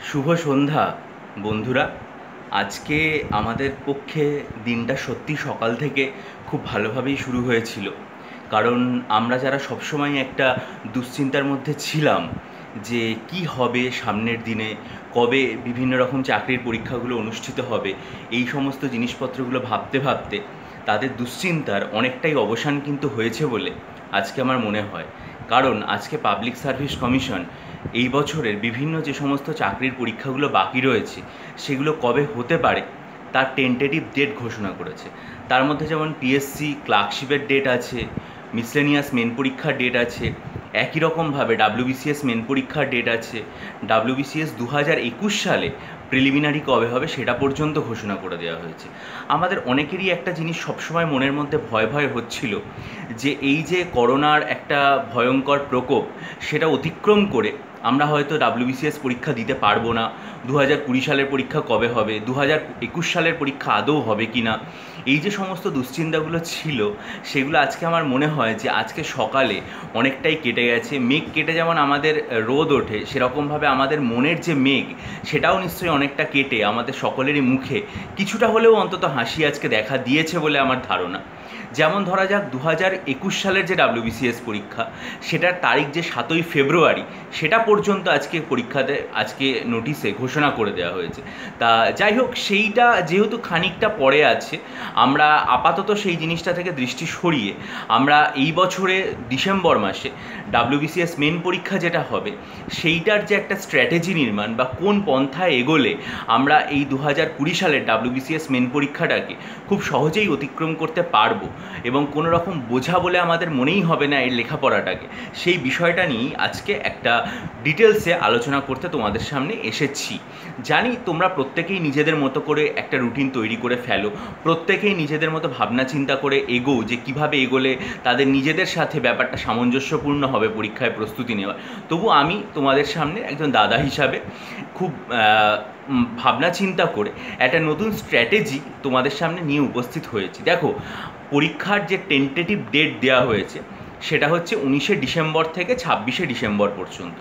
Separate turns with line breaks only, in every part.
শুভ সন্ধ্যা বন্ধুরা। আজকে আমাদের পক্ষে দিনটা সত্যি সকাল থেকে খুব ভালোভাবেই শুরু হয়েছিল। কারণ আমরা যারা সবসময় একটা দুশ্চিন্তার মধ্যে ছিলাম যে কি হবে সামনের দিনে, কবে বিভিন্ন রকম চাকরির পরীক্ষাগুলো অনুষ্ঠিত হবে, এই সমস্ত জিনিসপত্রগুলো ভাবতে ভাবতে তাদের দুশ্চিন্তার অনেকটাই অবসান কিন্তু হয়েছে বলে আজকে আমার মনে হয়। কারণ আজকে পাবলিক সার্ভিস কমিশন এই বছরের বিভিন্ন যে সমস্ত চাকরির পরীক্ষাগুলো বাকি রয়েছে সেগুলো কবে হতে পারে তার টেন্টেটিভ ডেট ঘোষণা করেছে। তার মধ্যে যেমন পিএসসি ক্লার্কশিপের ডেট আছে, মিসলেনিয়াস মেন পরীক্ষার ডেট আছে, একই রকমভাবে ডাব্লিউবিসিএস মেন পরীক্ষার ডেট আছে। ডাব্লিউবিসিএস 2021 সালে প্রিলিমিনারি কবে হবে সেটা পর্যন্ত ঘোষণা করে দেওয়া হয়েছে। আমাদের অনেকেরই একটা জিনিস সবসময় মনের মধ্যে ভয় ভয় হচ্ছিল যে এই যে করোনার একটা ভয়ঙ্কর প্রকোপ, সেটা অতিক্রম করে আমরা হয়তো ডাব্লিউবিসিএস পরীক্ষা দিতে পারবো না। 2020 সালের পরীক্ষা কবে হবে, 2021 সালের পরীক্ষা আদৌ হবে কি না, এই যে সমস্ত দুশ্চিন্তাগুলো ছিল সেগুলো আজকে আমার মনে হয় যে আজকে সকালে অনেকটাই কেটে গেছে। মেঘ কেটে যেমন আমাদের রোদ ওঠে, সেরকমভাবে আমাদের মনের যে মেঘ সেটাও নিশ্চয়ই অনেকটা কেটে আমাদের সকলেরই মুখে কিছুটা হলেও অন্তত হাসি আজকে দেখা দিয়েছে বলে আমার ধারণা। যেমন ধরা যাক 2021 সালের যে ডাব্লিউবিসিএস পরীক্ষা, সেটার তারিখ যে 7ই ফেব্রুয়ারি, সেটা পর্যন্ত আজকে পরীক্ষাতে আজকে নোটিশে ঘোষণা করে দেওয়া হয়েছে। তা যাই হোক, সেইটা যেহেতু খানিকটা পরে আছে, আমরা আপাতত সেই জিনিসটা থেকে দৃষ্টি সরিয়ে আমরা এই বছরে ডিসেম্বর মাসে ডাব্লিউবিসিএস মেন পরীক্ষা যেটা হবে সেইটার যে একটা স্ট্র্যাটেজি নির্মাণ বা কোন পন্থায় এগোলে আমরা এই 2020 সালের ডাব্লিউবিসিএস মেন পরীক্ষাটাকে খুব সহজেই অতিক্রম করতে পারবো এবং কোনো রকম বোঝা বলে আমাদের মনেই হবে না এই লেখাপড়াটাকে, সেই বিষয়টা নিয়েই আজকে একটা ডিটেলসে আলোচনা করতে তোমাদের সামনে এসেছি। জানি তোমরা প্রত্যেকেই নিজেদের মতো করে একটা রুটিন তৈরি করে ফেলো, প্রত্যেকেই নিজেদের মতো ভাবনা চিন্তা করে এগোও যে কিভাবে এগোলে তাদের নিজেদের সাথে ব্যাপারটা সামঞ্জস্যপূর্ণ হবে পরীক্ষায় প্রস্তুতি নেওয়ার। তবু আমি তোমাদের সামনে একজন দাদা হিসাবে খুব ভাবনা চিন্তা করে একটা নতুন স্ট্র্যাটেজি তোমাদের সামনে নিয়ে উপস্থিত হয়েছি। দেখো, পরীক্ষার যে টেন্টেটিভ ডেট দেওয়া হয়েছে সেটা হচ্ছে 19শে ডিসেম্বর থেকে 26শে ডিসেম্বর পর্যন্ত।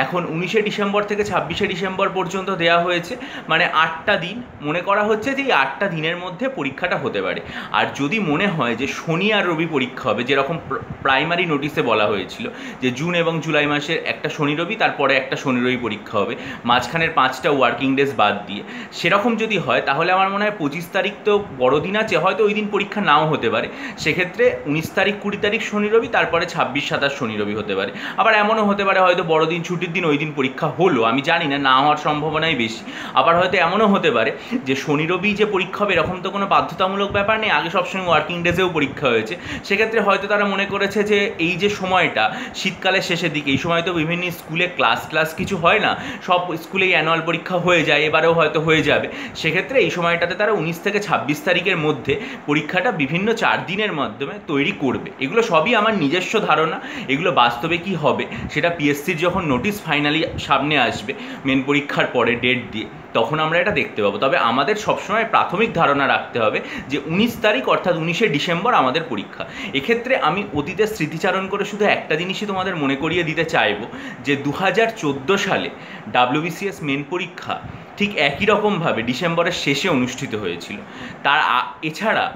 এখন 19শে ডিসেম্বর থেকে 26শে ডিসেম্বর পর্যন্ত দেওয়া হয়েছে, মানে 8টা দিন। মনে করা হচ্ছে যে এই 8টা দিনের মধ্যে পরীক্ষাটা হতে পারে। আর যদি মনে হয় যে শনি আর রবি পরীক্ষা হবে, যেরকম প্রাইমারি নোটিশে বলা হয়েছিল যে জুন এবং জুলাই মাসের একটা শনি রবি, তারপরে একটা শনি রবি পরীক্ষা হবে মাঝখানের 5টা ওয়ার্কিং ডেজ বাদ দিয়ে, সেরকম যদি হয় তাহলে আমার মনে হয় 25 তারিখ তো বড়দিন আছে, হয়তো ওই দিন পরীক্ষা নাও হতে পারে। সেক্ষেত্রে 19 তারিখ 20 তারিখ শনি রবি, তারপরে 26 27 শনি রবি হতে পারে। আবার এমনও হতে পারে হয়তো বড়দিন ছুটির দিন ওই দিন পরীক্ষা হলো, আমি জানি না, না হওয়ার সম্ভাবনাই বেশি। আবার হয়তো এমনও হতে পারে যে শনি রবি যে পরীক্ষা হবে এরকম তো কোনো বাধ্যতামূলক ব্যাপার নেই, আগে সবসময় ওয়ার্কিং ডেজেও পরীক্ষা হয়েছে। সেক্ষেত্রে হয়তো তারা মনে করেছে যে এই যে সময়টা শীতকালের শেষের দিকে, এই সময় তো বিভিন্ন স্কুলে ক্লাস কিছু হয় না, সব স্কুলেই অ্যানুয়াল পরীক্ষা হয়ে যায়, এবারেও হয়তো হয়ে যাবে। সেক্ষেত্রে এই সময়টাতে তারা 19 থেকে 26 তারিখের মধ্যে পরীক্ষাটা বিভিন্ন 4 দিনের মাধ্যমে তৈরি করবে। এগুলো সবই আমার নিজস্ব ধারণা, এগুলো বাস্তবে কি হবে সেটা পিএসসির যখন নোটিশ ফাইনালি সামনে আসবে মেন পরীক্ষার পরে ডেট দিয়ে, তখন আমরা এটা দেখতে পাবো। তবে আমাদের সবসময় প্রাথমিক ধারণা রাখতে হবে যে 19 তারিখ অর্থাৎ 19শে ডিসেম্বর আমাদের পরীক্ষা। এক্ষেত্রে আমি অতীতের স্মৃতিচারণ করে শুধু একটা জিনিসই তোমাদের মনে করিয়ে দিতে চাইবো যে 2014 সালে ডাব্লিউবিসিএস মেন পরীক্ষা ঠিক একই রকমভাবে ডিসেম্বরের শেষে অনুষ্ঠিত হয়েছিল। তার এছাড়া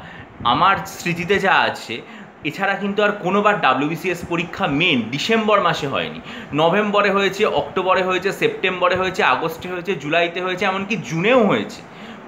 আমার স্মৃতিতে যা আছে, এছাড়া কিন্তু আর কোনোবার ডাব্লিউবিসিএস পরীক্ষা মেন ডিসেম্বর মাসে হয়নি। নভেম্বরে হয়েছে, অক্টোবরে হয়েছে, সেপ্টেম্বরে হয়েছে, আগস্টে হয়েছে, জুলাইতে হয়েছে, এমনকি জুনেও হয়েছে।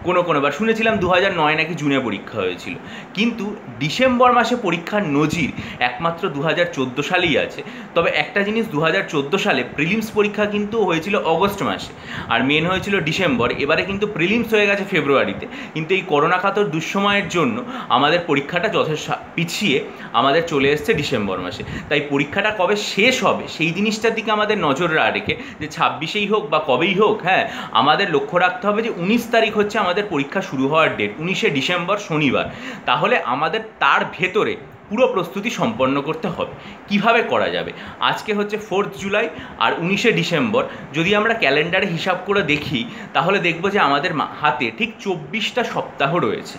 কোনোবার শুনেছিলাম 2009 নাকি জুনে পরীক্ষা হয়েছিল। কিন্তু ডিসেম্বর মাসে পরীক্ষার নজির একমাত্র 2014 সালেই আছে। তবে একটা জিনিস, 2014 সালে প্রিলিমস পরীক্ষা কিন্তু হয়েছিল অগস্ট মাসে আর মেন হয়েছিল ডিসেম্বর। এবারে কিন্তু প্রিলিমস হয়ে গেছে ফেব্রুয়ারিতে, কিন্তু এই করোনা কাতর দুঃসময়ের জন্য আমাদের পরীক্ষাটা যথেষ্ট পিছিয়ে আমাদের চলে এসছে ডিসেম্বর মাসে। তাই পরীক্ষাটা কবে শেষ হবে সেই জিনিসটার দিকে আমাদের নজর রেখে, যে 26ই হোক বা কবেই হোক, হ্যাঁ, আমাদের লক্ষ্য রাখতে হবে যে 19 তারিখ হচ্ছে আমাদের পরীক্ষা শুরু হওয়ার ডেট, 19শে ডিসেম্বর শনিবার। তাহলে আমাদের তার ভেতরে পুরো প্রস্তুতি সম্পন্ন করতে হবে। কিভাবে করা যাবে? আজকে হচ্ছে 4th জুলাই আর 19শে ডিসেম্বর। যদি আমরা ক্যালেন্ডারে হিসাব করে দেখি তাহলে দেখব যে আমাদের হাতে ঠিক 24টা সপ্তাহ রয়েছে।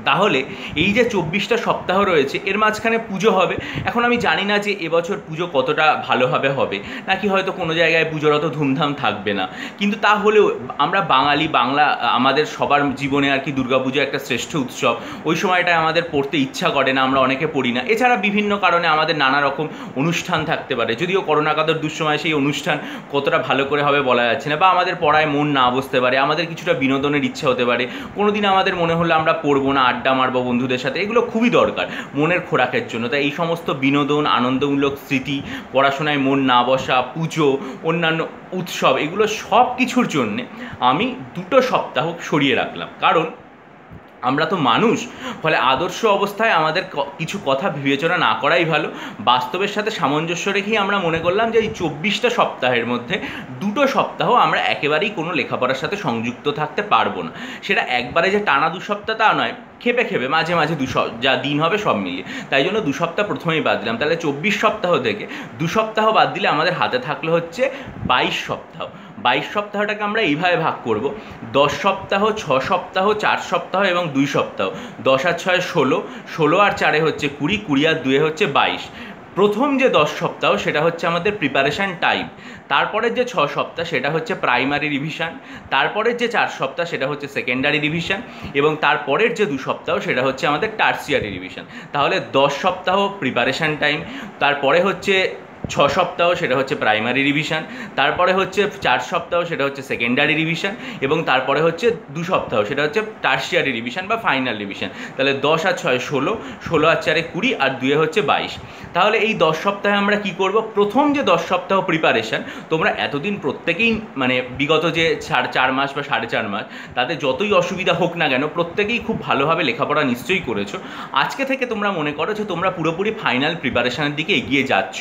তাহলে এই যে 24টা সপ্তাহ রয়েছে এর মাঝখানে পুজো হবে। এখন আমি জানি না যে এবছর পুজো কতটা ভালোভাবে হবে, নাকি হয়তো কোনো জায়গায় পুজোর অত ধুমধাম থাকবে না, কিন্তু তাহলেও আমরা বাঙালি, বাংলা আমাদের সবার জীবনে আর কি দুর্গাপুজো একটা শ্রেষ্ঠ উৎসব। ওই সময়টায় আমাদের পড়তে ইচ্ছা করে না, আমরা অনেকে পড়ি না। এছাড়া বিভিন্ন কারণে আমাদের নানা রকম অনুষ্ঠান থাকতে পারে, যদিও করোনা কাতর দুঃসময় সেই অনুষ্ঠান কতটা ভালো করে হবে বলা যাচ্ছে না, বা আমাদের পড়ায় মন না বসতে পারে, আমাদের কিছুটা বিনোদনের ইচ্ছা হতে পারে। কোনোদিন আমাদের মনে হলো আমরা পড়বো না, আড্ডা মারবো বন্ধুদের সাথে, এগুলো খুবই দরকার মনের খোরাকের জন্য। তাই এই সমস্ত বিনোদন, আনন্দমূলক স্মৃতি, পড়াশোনায় মন না বসা, পুজো, অন্যান্য উৎসব, এগুলো সব কিছুর জন্যে আমি 2 সপ্তাহ সরিয়ে রাখলাম। কারণ আমরা তো মানুষ, ফলে আদর্শ অবস্থায় আমাদের কিছু কথা বিবেচনা না করাই ভালো। বাস্তবের সাথে সামঞ্জস্য রেখেই আমরা মনে করলাম যে এই 24টা সপ্তাহের মধ্যে 2 সপ্তাহ আমরা একেবারেই কোনো লেখাপড়ার সাথে সংযুক্ত থাকতে পারবো না। সেটা একবারে যে টানা 2 সপ্তাহ তা নয়, খেপে খেপে মাঝে মাঝে যা দিন হবে সব মিলিয়ে। তাই জন্য 2 সপ্তাহ প্রথমেই বাদ দিলাম। তাহলে 24 সপ্তাহ থেকে 2 সপ্তাহ বাদ দিলে আমাদের হাতে থাকলে হচ্ছে 22 সপ্তাহ। 22 সপ্তাহটাকে আমরা এইভাবে ভাগ করব: 10 সপ্তাহ, 6 সপ্তাহ, 4 সপ্তাহ এবং 2 সপ্তাহ। 10 আর 6 16, 16 আর 4 হচ্ছে 20, 20 আর 2 হচ্ছে 22। প্রথম যে 10 সপ্তাহ সেটা হচ্ছে আমাদের প্রিপারেশান টাইম। তারপরের যে 6 সপ্তাহ সেটা হচ্ছে প্রাইমারি রিভিশন। তারপরের যে 4 সপ্তাহ সেটা হচ্ছে সেকেন্ডারি রিভিশন। এবং তারপরের যে 2 সপ্তাহ সেটা হচ্ছে আমাদের টার্সিয়ারি রিভিশন। তাহলে 10 সপ্তাহ প্রিপারেশান টাইম, তারপরে হচ্ছে 6 সপ্তাহ সেটা হচ্ছে প্রাইমারি রিভিশন, তারপরে হচ্ছে 4 সপ্তাহ সেটা হচ্ছে সেকেন্ডারি রিভিশন, এবং তারপরে হচ্ছে 2 সপ্তাহ সেটা হচ্ছে টার্সিয়ারি রিভিশন বা ফাইনাল রিভিশন। তাহলে 10 আর 6 16, 16 আর 4 20 আর 2 হচ্ছে 22। তাহলে এই 10 সপ্তাহে আমরা কি করব? প্রথম যে 10 সপ্তাহ প্রিপারেশন, তোমরা এতদিন প্রত্যেকেই মানে বিগত যে 4 মাস বা 4.5 মাস, তাতে যতই অসুবিধা হোক না কেন প্রত্যেকেই খুব ভালোভাবে লেখাপড়া নিশ্চয়ই করেছো। আজকে থেকে তোমরা মনে করো যে তোমরা পুরোপুরি ফাইনাল প্রিপারেশনের দিকে এগিয়ে যাচ্ছ।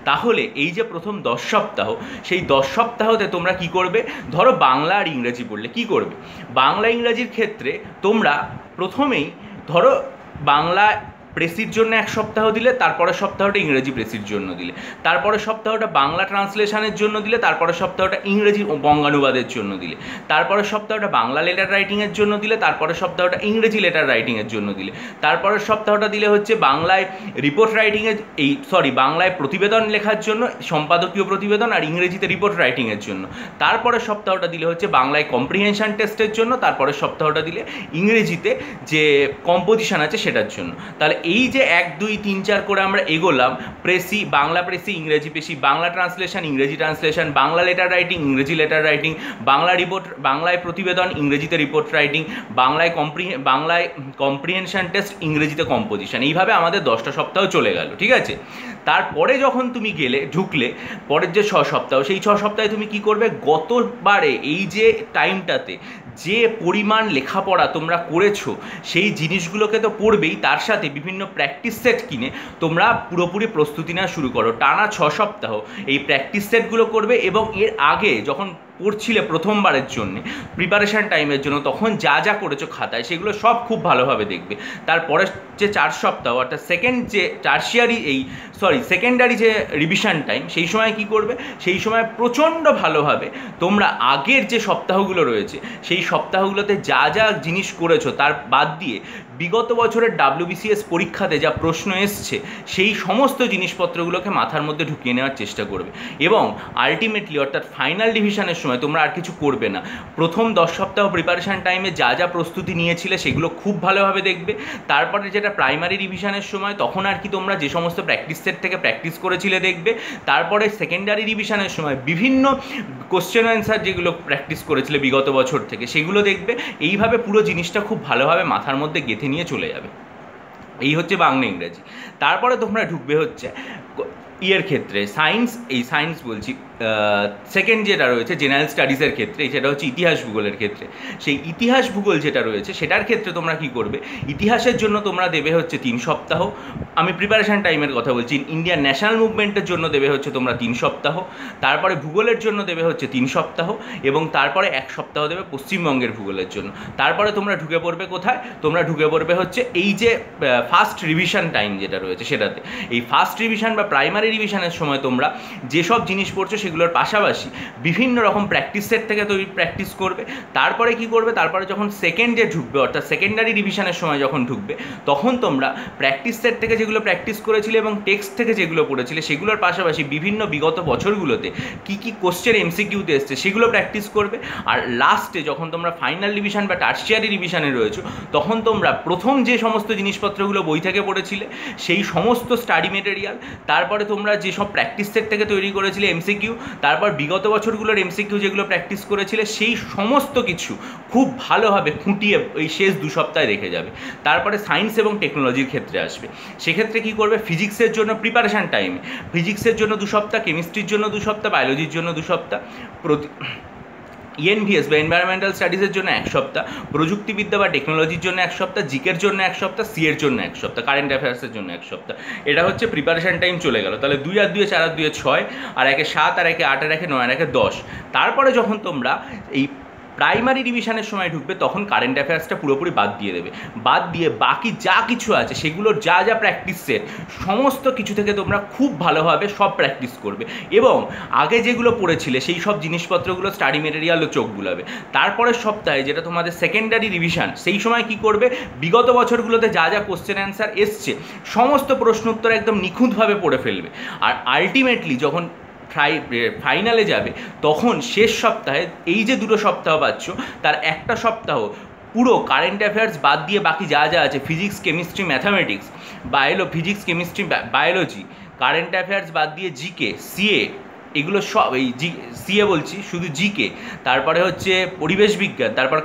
তাহলে এই যে প্রথম 10 সপ্তাহ, সেই 10 সপ্তাহতে তোমরা কি করবে? ধরো বাংলা আর ইংরেজি পড়লে কি করবে? বাংলা ইংরাজির ক্ষেত্রে তোমরা প্রথমেই ধরো বাংলা প্রেসির জন্য 1 সপ্তাহ দিলে, তারপরের সপ্তাহটা ইংরেজি প্রেসির জন্য দিলে, তারপরের সপ্তাহটা বাংলা ট্রান্সলেশনের জন্য দিলে, তারপরের সপ্তাহটা ইংরেজি বঙ্গানুবাদের জন্য দিলে, তারপরের সপ্তাহটা বাংলা লেটার রাইটিংয়ের জন্য দিলে, তারপরের সপ্তাহটা ইংরেজি লেটার রাইটিংয়ের জন্য দিলে, তারপরের সপ্তাহটা দিলে হচ্ছে বাংলায় রিপোর্ট রাইটিংয়ের বাংলায় প্রতিবেদন লেখার জন্য, সম্পাদকীয় প্রতিবেদন, আর ইংরেজিতে রিপোর্ট রাইটিংয়ের জন্য। তারপরের সপ্তাহটা দিলে হচ্ছে বাংলায় কম্প্রিহেনশন টেস্টের জন্য, তারপরের সপ্তাহটা দিলে ইংরেজিতে যে কম্পোজিশন আছে সেটার জন্য। তাহলে এই যে 1 2 3 4 করে আমরা এগোলাম, প্রেসি, বাংলা প্রেসি, ইংরেজি প্রেসি, বাংলা ট্রান্সলেশন, ইংরেজি ট্রান্সলেশন, বাংলা লেটার রাইটিং, ইংরেজি লেটার রাইটিং, বাংলা রিপোর্ট, বাংলায় প্রতিবেদন, ইংরেজিতে রিপোর্ট রাইটিং, বাংলায় কম্প্রিহেনশন টেস্ট, ইংরেজিতে কম্পোজিশন। এইভাবে আমাদের 10টা সপ্তাহ চলে গেল, ঠিক আছে? তারপরে যখন তুমি ঢুকলে পরের যে 6 সপ্তাহ, সেই 6 সপ্তাহে তুমি কি করবে? গতবারে এই যে টাইমটাতে যে পরিমাণ লেখাপড়া তোমরা করেছো সেই জিনিসগুলোকে তো পড়বেই, তার সাথে বিভিন্ন প্র্যাকটিস সেট কিনে তোমরা পুরোপুরি প্রস্তুতি নেওয়া শুরু করো। টানা 6 সপ্তাহ এই প্র্যাকটিস সেটগুলো করবে, এবং এর আগে যখন পড়ছিলে প্রথমবারের জন্য প্রিপারেশান টাইমের জন্য, তখন যা যা করেছো খাতায় সেগুলো সব খুব ভালোভাবে দেখবে। তারপরে যে 4 সপ্তাহ অর্থাৎ সেকেন্ডারি যে রিভিশন টাইম, সেই সময় কি করবে? সেই সময় প্রচণ্ড ভালোভাবে তোমরা আগের যে সপ্তাহগুলো রয়েছে সেই সপ্তাহগুলোতে যা যা জিনিস করেছো তার বাদ দিয়ে বিগত বছরের WBCS পরীক্ষাতে যা প্রশ্ন এসছে সেই সমস্ত জিনিসপত্রগুলোকে মাথার মধ্যে ঢুকিয়ে নেওয়ার চেষ্টা করবে। এবং আলটিমেটলি অর্থাৎ ফাইনাল ডিভিশনের সময় তোমরা আর কিছু করবে না, প্রথম 10 সপ্তাহ প্রিপারেশান টাইমে যা যা প্রস্তুতি নিয়েছিলে সেগুলো খুব ভালোভাবে দেখবে। তারপরে যেটা প্রাইমারি রিভিশনের সময়, তখন আর কি তোমরা যে সমস্ত প্র্যাকটিস সেট থেকে প্র্যাকটিস করেছিলে দেখবে। তারপরে সেকেন্ডারি রিভিশনের সময় বিভিন্ন কোশ্চেন অ্যান্সার যেগুলো প্র্যাকটিস করেছিলে বিগত বছর থেকে সেগুলো দেখবে। এইভাবে পুরো জিনিসটা খুব ভালোভাবে মাথার মধ্যে গেঁথে নিয়ে চলে যাবে। এই হচ্ছে বাংলা ইংরেজি। তারপরে তোমরা ঢুকবে হচ্ছে ইয়ের ক্ষেত্রে সায়েন্স বলছি, সেকেন্ড যেটা রয়েছে জেনারেল স্টাডিজের ক্ষেত্রে, সেটা হচ্ছে ইতিহাস ভূগোলের ক্ষেত্রে। সেই ইতিহাস ভূগোল যেটা রয়েছে সেটার ক্ষেত্রে তোমরা কি করবে? ইতিহাসের জন্য তোমরা দেবে হচ্ছে 3 সপ্তাহ। আমি প্রিপারেশান টাইমের কথা বলছি। ইন্ডিয়ান ন্যাশনাল মুভমেন্টের জন্য দেবে হচ্ছে তোমরা 3 সপ্তাহ। তারপরে ভূগোলের জন্য দেবে হচ্ছে 3 সপ্তাহ, এবং তারপরে 1 সপ্তাহ দেবে পশ্চিমবঙ্গের ভূগোলের জন্য। তারপরে তোমরা ঢুকে পড়বে কোথায়? তোমরা ঢুকে পড়বে হচ্ছে এই যে ফার্স্ট রিভিশন টাইম যেটা রয়েছে সেটাতে। এই ফার্স্ট রিভিশন বা প্রাইমারি রিভিশনের সময় তোমরা যেসব জিনিস পড়ছো সেগুলোর পাশাপাশি বিভিন্ন রকম প্র্যাকটিস সেট থেকে তৈরি প্র্যাকটিস করবে। তারপরে কি করবে, তারপরে যখন সেকেন্ডে ঢুকবে অর্থাৎ সেকেন্ডারি রিভিশনের সময় যখন ঢুকবে তখন তোমরা প্র্যাকটিস সেট থেকে যেগুলো প্র্যাকটিস করেছিলে এবং টেক্সট থেকে যেগুলো পড়েছিলে সেগুলোর পাশাপাশি বিভিন্ন বিগত বছরগুলোতে কী কী কোশ্চেন এমসিকিউতে এসছে সেগুলো প্র্যাকটিস করবে। আর লাস্টে যখন তোমরা ফাইনাল রিভিশন বা টার্সিয়ারি রিভিশনে রয়েছো তখন তোমরা প্রথম যে সমস্ত জিনিসপত্রগুলো বই থেকে পড়েছিলে সেই সমস্ত স্টাডি মেটেরিয়াল, তারপরে তোমরা যেসব প্র্যাকটিস সেট থেকে তৈরি করেছিলে এমসিকিউ, তারপর বিগত বছরগুলোর এমসিকিউ যেগুলো প্র্যাকটিস করেছিলে সেই সমস্ত কিছু খুব ভালোভাবে খুঁটিয়ে এই শেষ 2 সপ্তাহে রেখে যাবে। তারপরে সায়েন্স এবং টেকনোলজির ক্ষেত্রে আসবে। সেক্ষেত্রে কী করবে, ফিজিক্সের জন্য প্রিপারেশান টাইমে ফিজিক্সের জন্য 2 সপ্তাহ, কেমিস্ট্রির জন্য 2 সপ্তাহ, বায়োলজির জন্য 2 সপ্তাহ, ENVS বা এনভায়রনমেন্টাল স্টাডিজের জন্য 1 সপ্তাহ, প্রযুক্তিবিদ্যা বা টেকনোলজির জন্য 1 সপ্তাহ, জিকের জন্য 1 সপ্তাহ, সি এর জন্য 1 সপ্তাহ, কারেন্ট অ্যাফেয়ার্সের জন্য 1 সপ্তাহ। এটা হচ্ছে প্রিপারেশান টাইম চলে গেল। তাহলে 2 আর 2 4 আর 2 6 আর 1 7 আর 1 8 আর 1 9 আর 1 10। তারপরে যখন তোমরা এই প্রাইমারি রিভিশনের সময় ঢুকবে তখন কারেন্ট অ্যাফেয়ার্সটা পুরোপুরি বাদ দিয়ে দেবে। বাদ দিয়ে বাকি যা কিছু আছে সেগুলোর যা যা প্র্যাকটিস সেট সমস্ত কিছু থেকে তোমরা খুব ভালোভাবে সব প্র্যাকটিস করবে এবং আগে যেগুলো পড়েছিলে সেই সব জিনিসপত্রগুলো স্টাডি মেটেরিয়ালও চোখ বুলাবে। তারপরের সপ্তাহে যেটা তোমাদের সেকেন্ডারি রিভিশন, সেই সময় কি করবে, বিগত বছরগুলোতে যা যা কোশ্চেন অ্যান্সার এসছে সমস্ত প্রশ্ন উত্তর একদম নিখুঁতভাবে পড়ে ফেলবে। আর আলটিমেটলি যখন ফাইনালে যাবে তখন শেষ সপ্তাহে এই যে 2 সপ্তাহ পাচ্ছ তার একটা সপ্তাহ পুরো কারেন্ট অ্যাফেয়ার্স বাদ দিয়ে বাকি যা যা আছে physics, chemistry, mathematics, physics, chemistry, biology, current affairs বাদ দিয়ে জিকে, সিএ, এগুলো সব এই সিএ বলছি শুধু জিকে, তারপরে হচ্ছে পরিবেশ বিজ্ঞান, তারপর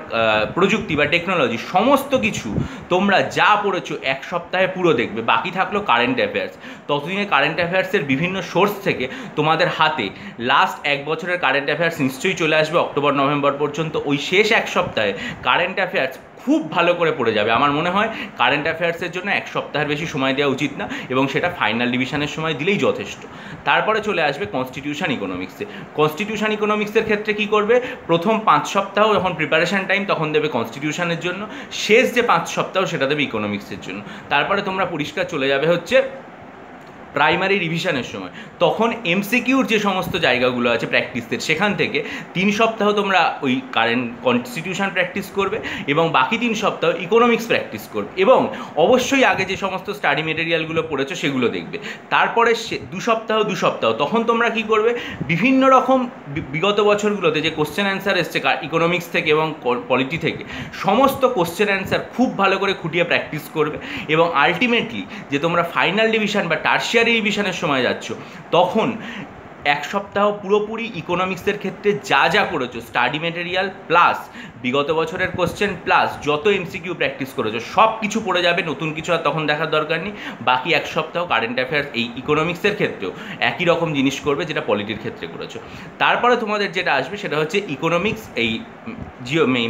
প্রযুক্তি বা টেকনোলজি, সমস্ত কিছু তোমরা যা পড়েছো 1 সপ্তাহে পুরো দেখবে। বাকি থাকলো কারেন্ট অ্যাফেয়ার্স। ততদিনে কারেন্ট অ্যাফেয়ার্সের বিভিন্ন সোর্স থেকে তোমাদের হাতে লাস্ট 1 বছরের কারেন্ট অ্যাফেয়ার্স নিশ্চয়ই চলে আসবে অক্টোবর নভেম্বর পর্যন্ত। ওই শেষ 1 সপ্তাহে কারেন্ট অ্যাফেয়ার্স খুব ভালো করে পড়ে যাবে। আমার মনে হয় কারেন্ট অ্যাফেয়ার্সের জন্য 1 সপ্তাহের বেশি সময় দেওয়া উচিত না এবং সেটা ফাইনাল ডিভিশনের সময় দিলেই যথেষ্ট। তারপরে চলে আসবে কনস্টিটিউশন ইকোনমিক্সে। কনস্টিটিউশন ইকোনমিক্সের ক্ষেত্রে কি করবে, প্রথম 5 সপ্তাহ যখন প্রিপারেশান টাইম তখন দেবে কনস্টিটিউশনের জন্য, শেষ যে 5 সপ্তাহ সেটা দেবে ইকোনমিক্সের জন্য। তারপরে তোমরা পরিষ্কার চলে যাবে হচ্ছে প্রাইমারি রিভিশনের সময়, তখন এমসিকিউর যে সমস্ত জায়গাগুলো আছে প্র্যাকটিসের সেখান থেকে 3 সপ্তাহ তোমরা ওই কারেন্ট কনস্টিটিউশন প্র্যাকটিস করবে এবং বাকি 3 সপ্তাহ ইকোনমিক্স প্র্যাকটিস করবে এবং অবশ্যই আগে যে সমস্ত স্টাডি মেটেরিয়ালগুলো পড়েছো সেগুলো দেখবে। তারপরে 2 সপ্তাহ তখন তোমরা কি করবে, বিভিন্ন রকম বিগত বছরগুলোতে যে কোশ্চেন অ্যান্সার এসছে ইকোনমিক্স থেকে এবং পলিটি থেকে সমস্ত কোশ্চেন অ্যান্সার খুব ভালো করে খুঁটিয়ে প্র্যাকটিস করবে এবং আলটিমেটলি যে তোমরা ফাইনাল ডিভিশন বা টার্সিয়ারি রিভিশনের সময় যাচ্ছ তখন 1 সপ্তাহ পুরোপুরি ইকোনমিক্সের ক্ষেত্রে যা যা করেছো স্টাডি মেটেরিয়াল প্লাস বিগত বছরের কোশ্চেন প্লাস যত এমসিকিউ প্র্যাকটিস করেছো সব কিছু পড়ে যাবে, নতুন কিছু আর তখন দেখার দরকার নেই। বাকি 1 সপ্তাহ কারেন্ট অ্যাফেয়ার্স এই ইকোনমিক্সের ক্ষেত্রেও একই রকম জিনিস করবে যেটা পলিটির ক্ষেত্রে করেছো। তারপরে তোমাদের যেটা আসবে সেটা হচ্ছে ইকোনমিক্স, এই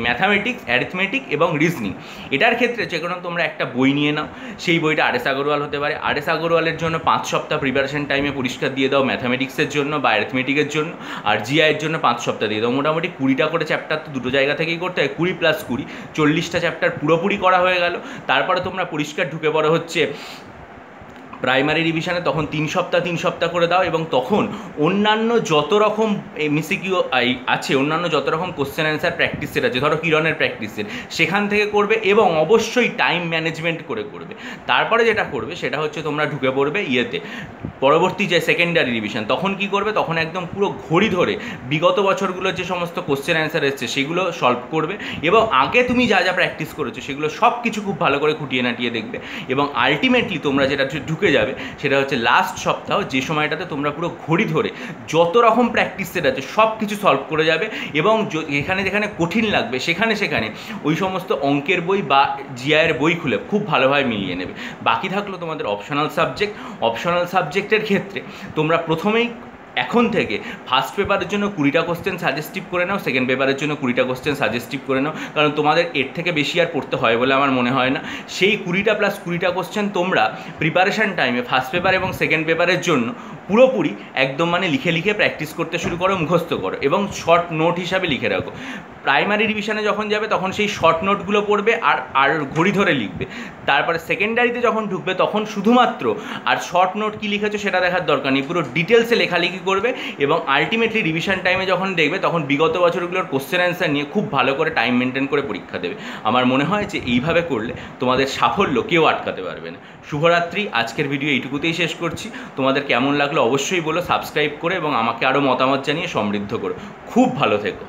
ম্যাথামেটিক্স, অ্যারিথমেটিক এবং রিজনিং। এটার ক্ষেত্রে যে কোনো তোমরা একটা বই নিয়ে নাও, সেই বইটা আর এস আগরওয়াল হতে পারে। আর এস আগরওয়ালের জন্য 5 সপ্তাহ প্রিপারেশন টাইমে পরিষ্কার দিয়ে দাও ম্যাথামেটিক্সের জন্য বা অ্যারিথমেটিকের জন্য, আর জিআইয়ের জন্য 5 সপ্তাহ দিয়ে দাও। মোটামুটি 20টা করে চ্যাপ্টার তো দুটো জায়গা থেকেই করতে হয়, 20 + 20 40টা চ্যাপ্টার পুরোপুরি করা হয়ে গেল। তারপরে তোমরা পরিষ্কার ঢুকে পড়ো হচ্ছে প্রাইমারি রিভিশনে, তখন 3 সপ্তাহ করে দাও এবং তখন অন্যান্য যত রকম এমসিকিউ আছে, অন্যান্য যত রকম কোশ্চেন অ্যান্সার প্র্যাকটিস সেট আছে, ধরো কিরণের প্র্যাকটিস সেট, সেখান থেকে করবে এবং অবশ্যই টাইম ম্যানেজমেন্ট করে করবে। তারপরে যেটা করবে সেটা হচ্ছে তোমরা ঢুকে পড়বে পরবর্তী যে সেকেন্ডারি রিভিশন, তখন কি করবে, তখন একদম পুরো ঘড়ি ধরে বিগত বছরগুলোর যে সমস্ত কোশ্চেন অ্যান্সার এসছে সেগুলো সলভ করবে এবং আগে তুমি যা যা প্র্যাকটিস করেছো সেগুলো সব কিছু খুব ভালো করে খুঁটিয়ে নাটিয়ে দেখবে এবং আলটিমেটলি তোমরা যেটা ঢুকে যাবে সেটা হচ্ছে লাস্ট সপ্তাহ, যে সময়টাতে তোমরা পুরো ঘড়ি ধরে যত রকম প্র্যাকটিস সেট আছে সব কিছু সলভ করে যাবে এবং যেখানে যেখানে কঠিন লাগবে সেখানে ওই সমস্ত অঙ্কের বই বা জিআইয়ের বই খুলে খুব ভালোভাবে মিলিয়ে নেবে। বাকি থাকলো তোমাদের অপশনাল সাবজেক্টের ক্ষেত্রে তোমরা প্রথমেই এখন থেকে ফার্স্ট পেপারের জন্য 20টা কোশ্চেন সাজেস্টিভ করে নাও, সেকেন্ড পেপারের জন্য 20টা কোশ্চেন সাজেস্টিভ করে নাও, কারণ তোমাদের এর থেকে বেশি আর পড়তে হয় বলে আমার মনে হয় না। সেই 20টা + 20টা কোশ্চেন তোমরা প্রিপারেশান টাইমে ফার্স্ট পেপার এবং সেকেন্ড পেপারের জন্য পুরোপুরি একদম লিখে প্র্যাকটিস করতে শুরু করো, মুখস্থ করো এবং শর্ট নোট হিসাবে লিখে রাখো। প্রাইমারি রিভিশনে যখন যাবে তখন সেই শর্ট নোটগুলো পড়বে আর ঘড়ি ধরে লিখবে। তারপরে সেকেন্ডারিতে যখন ঢুকবে তখন শুধুমাত্র আর শর্ট নোট কী লিখেছো সেটা দেখার দরকার নেই, পুরো ডিটেলসে লেখালেখি করবে এবং আলটিমেটলি রিভিশন টাইমে যখন দেখবে তখন বিগত বছরগুলোর কোশ্চেন অ্যান্সার নিয়ে খুব ভালো করে টাইম মেনটেন করে পরীক্ষা দেবে। আমার মনে হয় যে এইভাবে করলে তোমাদের সাফল্য কেউ আটকাতে পারবে না। শুভরাত্রি, আজকের ভিডিও এইটুকুতেই শেষ করছি। তোমাদের কেমন লাগলো অবশ্যই বলো, সাবস্ক্রাইব করে এবং আমাকে আরও মতামত জানিয়ে সমৃদ্ধ করো। খুব ভালো থেকো।